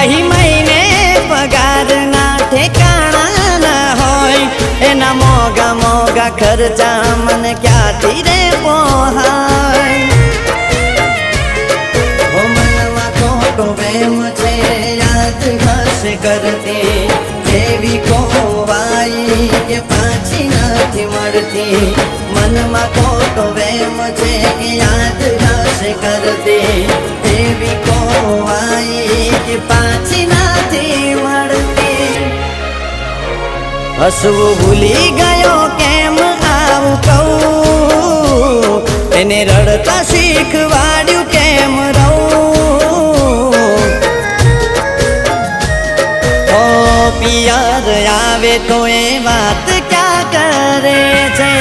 મહી મહિને પગારના ઠેકાણા ના હોય એના મોગા મોગા ખર્ચા મને ક્યાંથી રે પોહાય ઓ મનમાં ખોટો પ્રેમ છે યાદ હશે કરતી એવી કોવાઈ કે પાછી નથી મળતી મનમાં ખોટો પ્રેમ છે યાદ હશે કરતી એવી કોવાઈ કે પાછી નથી મળતી હસવું ભૂલી ગયો કેમ આવું કહું એને રડતા શીખવાડ્યું કેમ રહું પિયર આવે તો એ વાત ક્યાં કરે છે